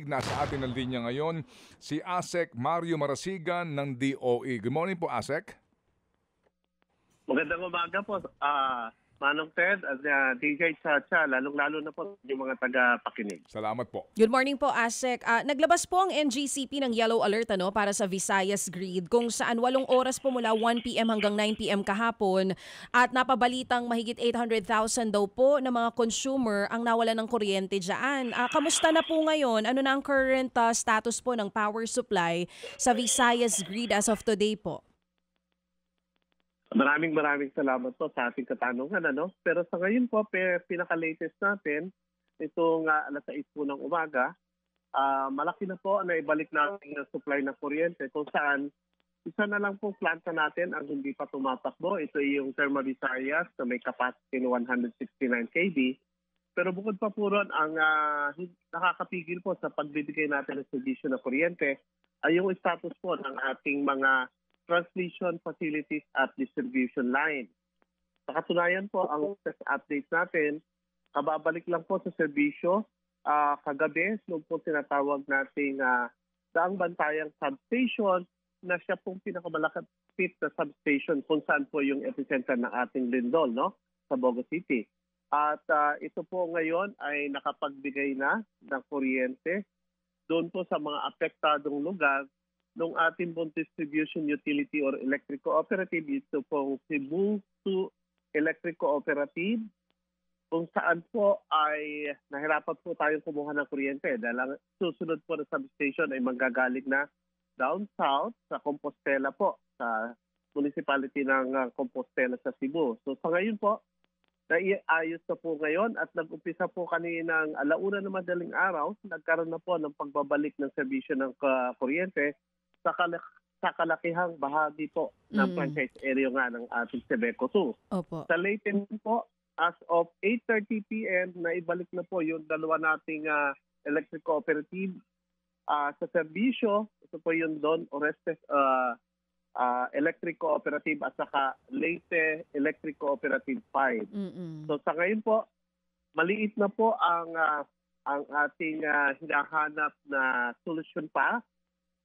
Nasa atin ang linya ngayon si ASEC Mario Marasigan ng DOE. Good morning po, ASEC. Magandang umaga po, Manong Ted at DJ Chacha, lalong-lalo na po yung mga taga-pakinig. Salamat po. Good morning po, ASEC. Naglabas po ang NGCP ng yellow alert para sa Visayas Grid kung saan 8 oras po mula 1 p.m. hanggang 9 p.m. kahapon at napabalitang mahigit 800,000 daw po na mga consumer ang nawalan ng kuryente dyan. Kamusta na po ngayon? Ano na ang current status po ng power supply sa Visayas Grid as of today po? Maraming salamat po sa ating katanungan. Pero sa ngayon po, pinaka-latest natin, itong alas 6 po ng umaga, malaki na po na ibalik natin ang supply ng kuryente kung saan isa na lang pong planta natin ang hindi pa tumatakbo. Ito yung Therma Visayas na may capacity ng 169 kV. Pero bukod pa po ron, ang nakakapigil po sa pagbibigay natin ng serbisyo ng kuryente ay yung status po ng ating mga transmission facilities at distribution line. Sa katunayan po, ang update natin, kababalik lang po sa serbisyo kagabi, nung po tinatawag nating Daang Bantayang Substation na siya pong pinakamalapit na substation kung saan po yung epicenter ng ating lindol, sa Bogo City. At ito po ngayon ay nakapagbigay na ng kuryente doon po sa mga apektadong lugar nung ating pong distribution utility or electric cooperative, ito pong Cebu 2 Electric Cooperative, kung saan po ay nahirapan po tayong kumuha ng kuryente dahil ang susunod po na substation ay manggagaling na down south sa Compostela po, sa municipality ng Compostela sa Cebu. So sa ngayon po, naiayos na po ngayon at nag-umpisa po kaninang 1:00 na madaling araw, nagkaroon na po ng pagbabalik ng serbisyo ng kuryente sa kalakihang bahagi po ng franchise area nga ng ating Sebeco 2. Opo. Sa Leyte po, as of 8:30 p.m., naibalik na po yung dalawa nating electric cooperative sa serbisyo. Ito po yung Don Orestes Electric Cooperative at saka Leyte Electric Cooperative 5. So sa ngayon po, maliit na po ang ating hinahanap na solusyon pa.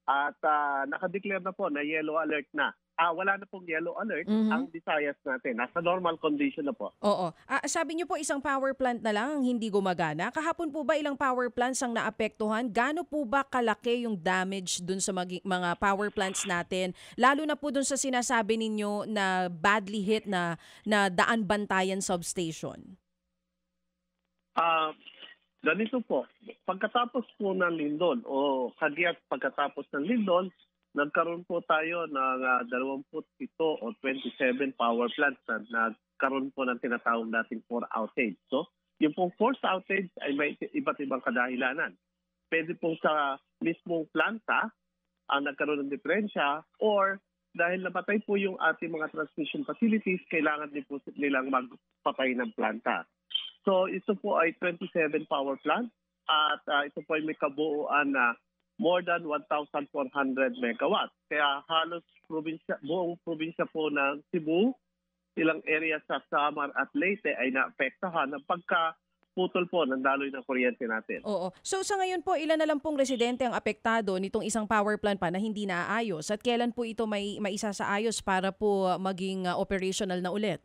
At nakadeclare na po na yellow alert na. Wala na pong yellow alert ang Visayas natin. Nasa normal condition na po. Oo. Sabi niyo po isang power plant na lang ang hindi gumagana. Kahapon po ba ilang power plants ang naapektuhan? Gaano po ba kalaki yung damage dun sa mga power plants natin? Lalo na po dun sa sinasabi ninyo na badly hit na Daan Bantayan Substation. Ganito po, pagkatapos po ng lindol o kagyat pagkatapos ng lindol, nagkaroon po tayo ng 27 o 27 power plants na nagkaroon po ng tinatawag nating 4 outage. So, yung pong force outage ay may iba't ibang kadahilanan. Pwede po sa mismong planta ang nagkaroon ng diferensya or dahil nabatay po yung ating mga transmission facilities, kailangan din po nilang magpatay ng planta. So ito po ay 27 power plant at ito po ay may kabuuan na more than 1,400 megawatts. Kaya halos buong probinsya po ng Cebu, ilang area sa Samar at Leyte ay naapektahan ng pagkaputol po ng daloy ng kuryente natin. Oo. So sa ngayon po, ilan na lang pong residente ang apektado nitong isang power plant pa na hindi naaayos? At kailan po ito may isasaayos para po maging operational na ulit?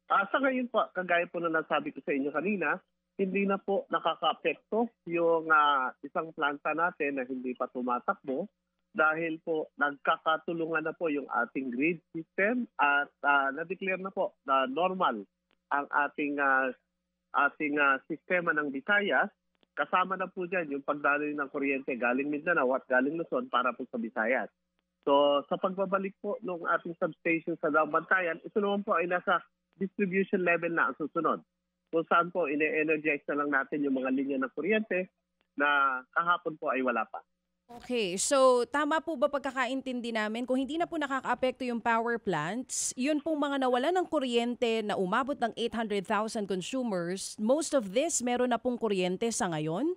Sa ngayon po, kagaya po na nasabi ko sa inyo kanina, hindi na po nakaka-apekto yung isang planta natin na hindi pa tumatakbo dahil po nagkakatulungan na po yung ating grid system at na-declare na po na normal ang ating sistema ng Visayas. Kasama na po dyan yung pagdaloy ng kuryente galing Mindanao at galing Luzon para po sa Visayas. So sa pagbabalik po ng ating substation sa Daang Bantayan, ito naman po ay nasa distribution level na ang susunod. Kung saan po ine-energize na lang natin yung mga linya ng kuryente na kahapon po ay wala pa. Okay, so tama po ba pagkakaintindi namin kung hindi na po nakakaapekto yung power plants, yun pong mga nawalan ng kuryente na umabot ng 800,000 consumers, most of this meron na pong kuryente sa ngayon?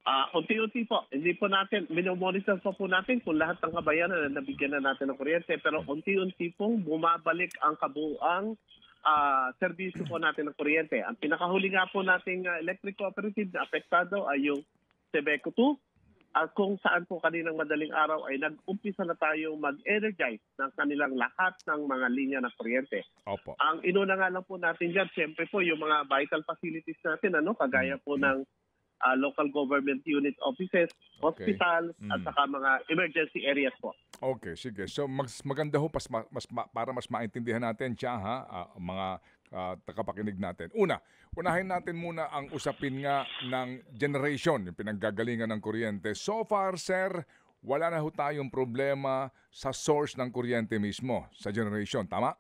Unti-unti po. Hindi po natin, minomonitor po natin kung lahat ng kabayanan na nabigyan na natin ng kuryente. Pero unti-unti pong bumabalik ang kabuuang serbisyo po natin ng kuryente. Ang pinakahuli nga po nating electric cooperative na apektado ay yung Sebeco 2. Kung saan po kaninang madaling araw ay nag-umpisa na tayong mag-energize ng kanilang lahat ng mga linya ng kuryente. Opo. Ang inuna nga lang po natin dyan, siyempre po yung mga vital facilities natin, kagaya po ng local government unit offices, hospitals, at saka mga emergency areas po. Okay, sige. So maganda ho para mas maintindihan natin siya mga tagapakinig natin. Unahin natin muna ang usapin nga ng generation, yung pinanggagalingan ng kuryente. So far, sir, wala na ho tayong problema sa source ng kuryente mismo, sa generation. Tama?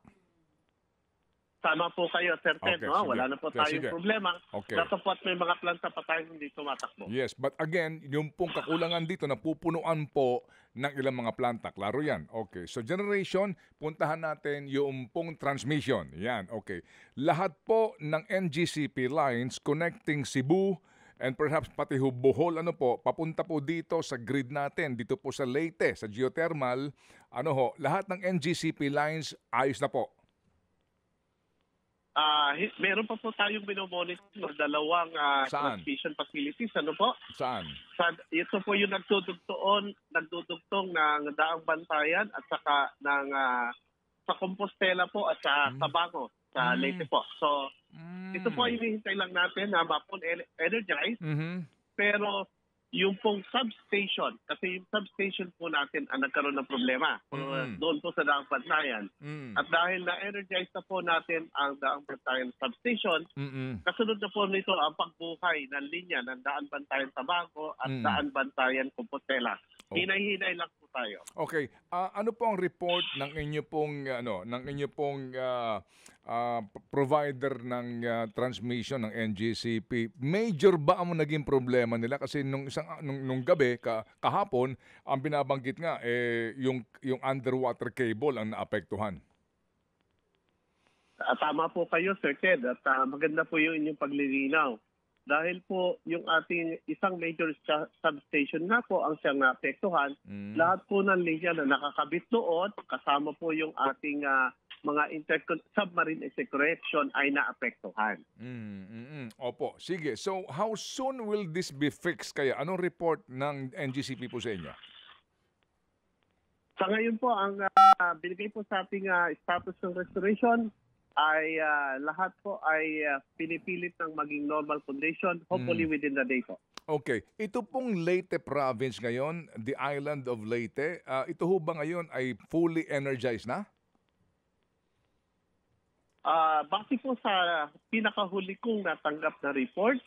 Tama po kayo, Sir Ted. Okay, Wala na po tayong sige. problema. Okay. Dato po at may mga planta pa tayong hindi tumatakbo. Yes, but again, yung pong kakulangan dito, napupunuan po ng ilang mga planta. Klaro yan. Okay, so generation, puntahan natin yung pong transmission. Yan, okay. Lahat po ng NGCP lines connecting Cebu and perhaps pati Bohol, papunta po dito sa grid natin, dito po sa Leyte, sa geothermal, lahat ng NGCP lines ayos na po. Meron pa po tayong binomonitor ng dalawang transmission facilities. Saan? Ito po yung nagdudugtong ng Daang Bantayan at saka sa Compostela po at sa Tabango, sa Leyte po. So, ito po ay hinihintay lang natin na ma-energize. Pero yung pong substation, kasi yung substation po natin ang nagkaroon ng problema doon po sa Daang Bantayan. At dahil na-energize na po natin ang Daang Bantayan substation, kasunod na po nito ang pagbuhay ng linya ng Daan Bantayan Tabango at Daan Bantayan Compostela. Hinay-hinay lang po tayo. Okay, ano po ang report ng inyo pong provider ng transmission ng NGCP? Major ba ang naging problema nila kasi nung gabi kahapon ang binabanggit nga yung underwater cable ang naapektuhan. Tama po kayo, Sir Ted, at maganda po yung inyong paglilinaw. Dahil po yung ating isang major substation nga po ang siyang naapektuhan, lahat po ng linya na nakakabit doon, kasama po yung ating mga submarine interconnection ay naapektuhan. Opo, sige. So how soon will this be fixed kaya? Anong report ng NGCP po sa inyo? Sa ngayon po, ang binigay po sa ating status ng restoration ay lahat po ay pinipilit ng maging normal condition, hopefully within the day po. Okay. Ito pong Leyte province ngayon, the island of Leyte, ito ho ba ngayon ay fully energized na? Base po sa pinakahuli kong natanggap na report,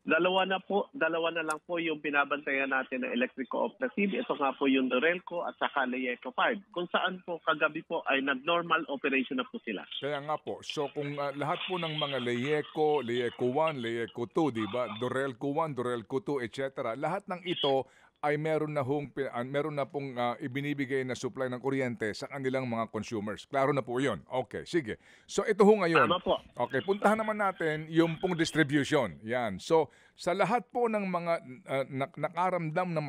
dalawa na lang po yung binabantayan natin ng electric cooperative. Ito nga po yung Dorelco at saka Leyeco 5. Kung saan po kagabi po ay nag-normal operation na po sila. Kaya nga po, so kung lahat po ng mga Leyeco 1, Leyeco 2, di ba? Dorelco 1, Dorelco 2, etc. Lahat ng ito ay meron na pong ibinibigay na supply ng kuryente sa kanilang mga consumers. Klaro na po 'yon. Okay, sige. So ito ho ngayon. Tama po. Okay, puntahan naman natin yung pong distribution. Yan. So sa lahat po ng mga nakaramdam na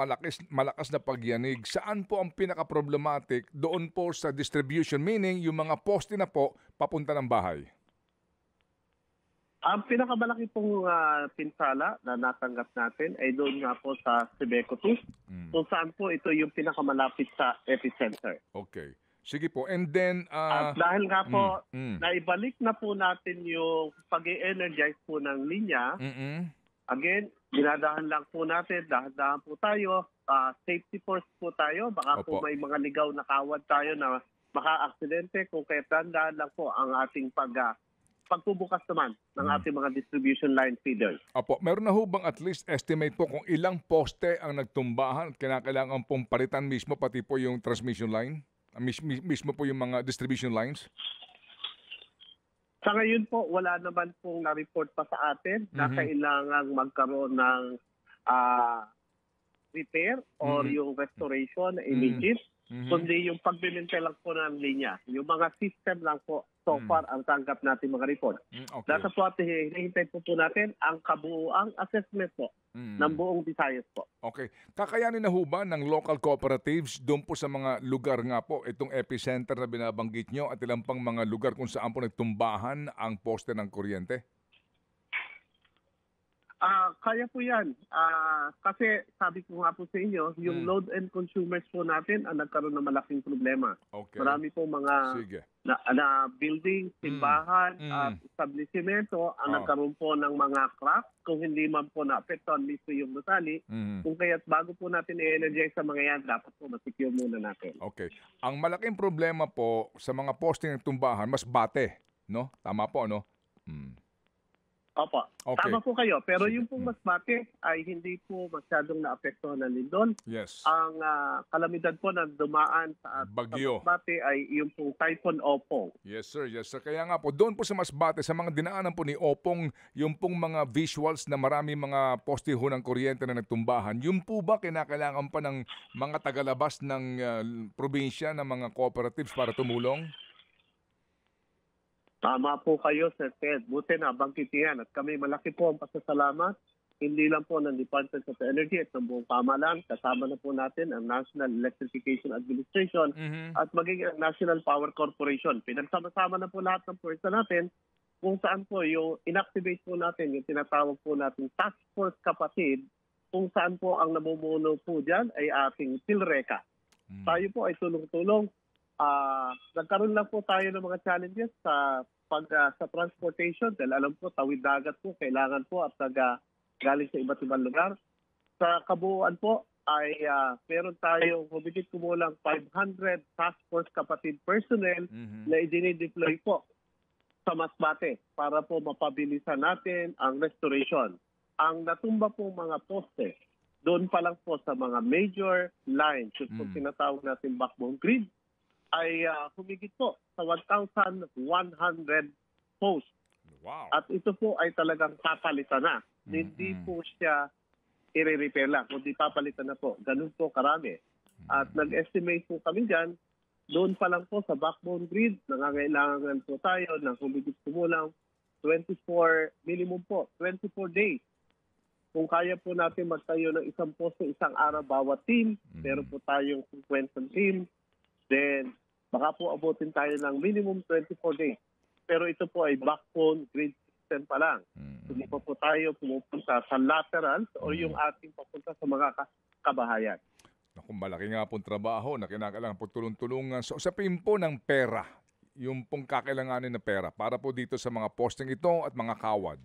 malakas na pagyanig, saan po ang pinaka-problematic? Doon po sa distribution, meaning yung mga poste na po papunta ng bahay. Ang pinakamalaki pong pinsala na natanggap natin ay doon nga po sa Sebeco 2, kung saan po ito yung pinakamalapit sa epicenter. Okay. Sige po. And then... At dahil nga po, naibalik na po natin yung pag-energize po ng linya, again, dinadahan lang po natin, dahan-dahan po tayo, safety first po tayo, baka po may mga ligaw na kawad tayo na maka-aksidente, kung kaya dahan-dahan lang po ang ating pagbubukas naman ng ating mga distribution line feeders. Apo, meron na ho bang at least estimate po kung ilang poste ang nagtumbahan at kinakailangan pong palitan mismo pati po yung transmission line? Mismo po yung mga distribution lines? Sa ngayon po, wala naman pong na-report pa sa atin na kailangang magkaroon ng repair or yung restoration na immediate, kundi yung pagbibintay lang po ng linya. Yung mga system lang po so far ang tanggap natin mga report. Okay. Data po at hinihintay po natin ang kabuuang assessment po ng buong Visayas po. Okay. Kakayanin na ho ba ng local cooperatives doon po sa mga lugar nga po, itong epicenter na binabanggit nyo at ilang pang mga lugar kung saan po nagtumbahan ang poste ng kuryente? Kaya po yan. Kasi sabi ko nga po sa inyo, yung load and consumers po natin ang nagkaroon ng malaking problema. Okay. Marami po mga Sige. na building, simbahan, at establishmento ang nagkaroon po ng mga crack kung hindi man po naapektuhan mismo yung gusali. Kung kaya't bago po natin i-energize sa mga yan, dapat po masecure muna natin. Okay. Ang malaking problema po sa mga posting ng tumbahan, mas bate, no? Tama po, no? Opo. Okay. Tama po kayo. Pero yung pong Masbate ay hindi po masyadong naapektuhan ng lindol. Yes. Ang kalamidad po na dumaan sa Bagyo. Masbate ay yung pong Typhoon Opong. Yes, sir. Yes, sir. Kaya nga po, doon po sa Masbate, sa mga dinaanan po ni Opong, yung pong mga visuals na marami mga poste ho ng kuryente na nagtumbahan, yung po ba kinakailangan pa ng mga tagalabas ng probinsya, ng mga cooperatives para tumulong? Tama po kayo, Sir Ted. Buti na, bangkit yan. At kami malaki po ang pasasalamat. Hindi lang po ng Department of Energy at ng buong pamahalaan. Kasama na po natin ang National Electrification Administration at maging ang National Power Corporation. Pinagsama-sama na po lahat ng pwersa natin kung saan po yung inactivate po natin, yung tinatawag po natin Task Force Kapatid, kung saan po ang namumuno po dyan ay ating PhilReca. Tayo po ay tulong-tulong. Nagkaroon lang po tayo ng mga challenges sa transportation dahil alam po tawid dagat po kailangan po at galing sa iba't ibang lugar. Sa kabuuan po ay meron tayong humigit kumulang 500 task force kapatid personnel na idinideploy po sa Masbate para po mapabilisan natin ang restoration. Ang natumba po mga poste doon pa lang po sa mga major lines, yung tinatawag natin backbone grid, ay humigit po sa 1,100 posts. Wow. At ito po ay talagang papalitan na. Hindi po siya i-repair lang, kundi papalitan na po. Ganun po karami. At nag-estimate po kami dyan, doon pa lang po sa backbone grid, nangangailangan po tayo ng humigit kumulang 24, minimum po, 24 days. Kung kaya po natin magtayo ng isang posto, isang araw bawat team, meron po tayong 50 team, then baka po abutin tayo ng minimum 24 days. Pero ito po ay backbone grid system pa lang. Hindi pa po tayo pumupunta sa laterals o yung ating papunta sa mga kabahayan. Naku, malaki nga pong trabaho na kinakailangan po tulong-tulungan. So, usapin po ng pera, yung pong kakailanganin na pera para po dito sa mga posting ito at mga kawad.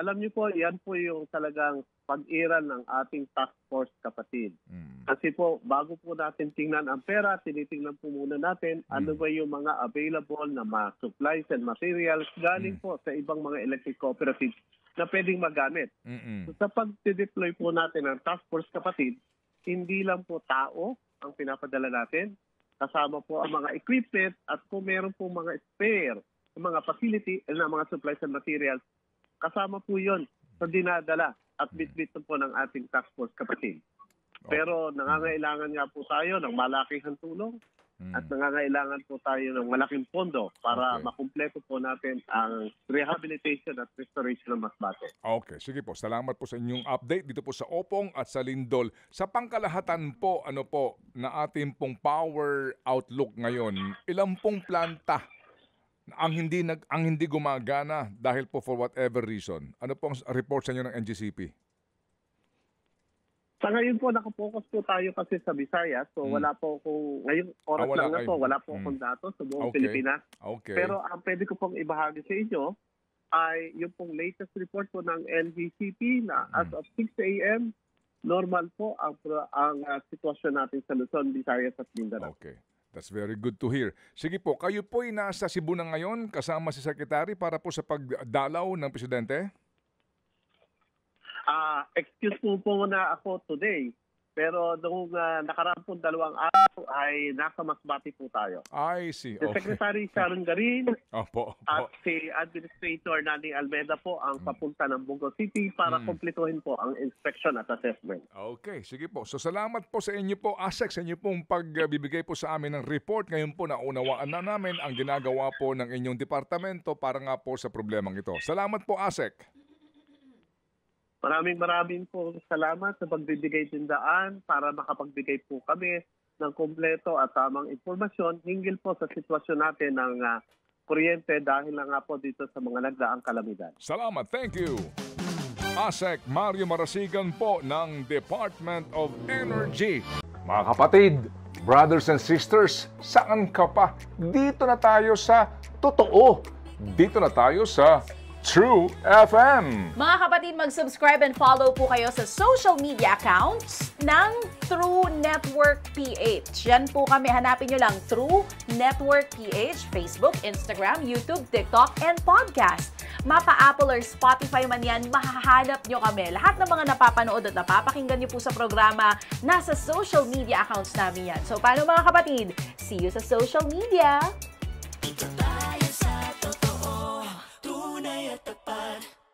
Alam niyo po, yan po yung talagang pag-iral ng ating task force kapatid. Kasi po, bago po natin tingnan ang pera, tinitingnan po muna natin ano ba yung mga available na mga supplies and materials galing po sa ibang mga electric cooperatives na pwedeng magamit. So, sa pag-deploy po natin ng task force kapatid, hindi lang po tao ang pinapadala natin, kasama po ang mga equipment at kung meron po mga spare, mga facility, na mga supplies and materials, kasama po yun sa dinadala at bitbit po ng ating task force kapatid. Pero nangangailangan nga po tayo ng malakihang tulong at nangangailangan po tayo ng malaking pondo para makumpleto po natin ang rehabilitation at restoration ng Masbate. Okay, sige po. Salamat po sa inyong update dito po sa Opong at sa Lindol. Sa pangkalahatan po, ano po, na ating pong power outlook ngayon, ilang pong planta ang hindi gumagana dahil po for whatever reason? Ano pong report sa inyo ng NGCP? Sa ngayon po, nakapokus po tayo kasi sa Visayas. So wala po kung ngayong oras lang na po, wala po akong datos sa buong Pilipinas. Okay. Pero ang pwede ko pong ibahagi sa inyo ay yung pong latest report po ng NGCP na as of 6 a.m., normal po ang sitwasyon natin sa Luzon, Visayas at Mindanao. Okay. That's very good to hear. Sige po, kayo po ay nasa Cebu na ngayon kasama si Secretary para po sa pagdalaw ng Presidente? Excuse po muna ako today Pero nung nakaraang pong 2 araw ay nasa Masbate po tayo. I see. Si Secretary Sharon Garin Opo. at si Administrator Nani Almeda po ang papunta ng Bungo City para kumpletuhin po ang inspection at assessment. Okay, sige po. So salamat po sa inyo po, ASEC, sa inyo pong pagbibigay po sa amin ng report. Ngayon po naunawaan na namin ang ginagawa po ng inyong departamento para nga po sa problemang ito. Salamat po, ASEC. Maraming po salamat sa pagbibigay tindaan para makapagbigay po kami ng kompleto at tamang impormasyon hinggil po sa sitwasyon natin ng kuryente dahil na nga po dito sa mga nagdaang kalamidad. Salamat, thank you. ASEC Mario Marasigan po ng Department of Energy. Mga kapatid, brothers and sisters, saan ka pa? Dito na tayo sa totoo. Dito na tayo sa True FM. Mga kapatid, mag-subscribe and follow po kayo sa social media accounts ng True Network PH. Yan po kami. Hanapin nyo lang True Network PH, Facebook, Instagram, YouTube, TikTok, and podcast. Mapa Apple or Spotify man yan, mahahanap nyo kami. Lahat ng mga napapanood at napapakinggan nyo po sa programa, nasa social media accounts namin yan. So, paano mga kapatid? See you sa social media!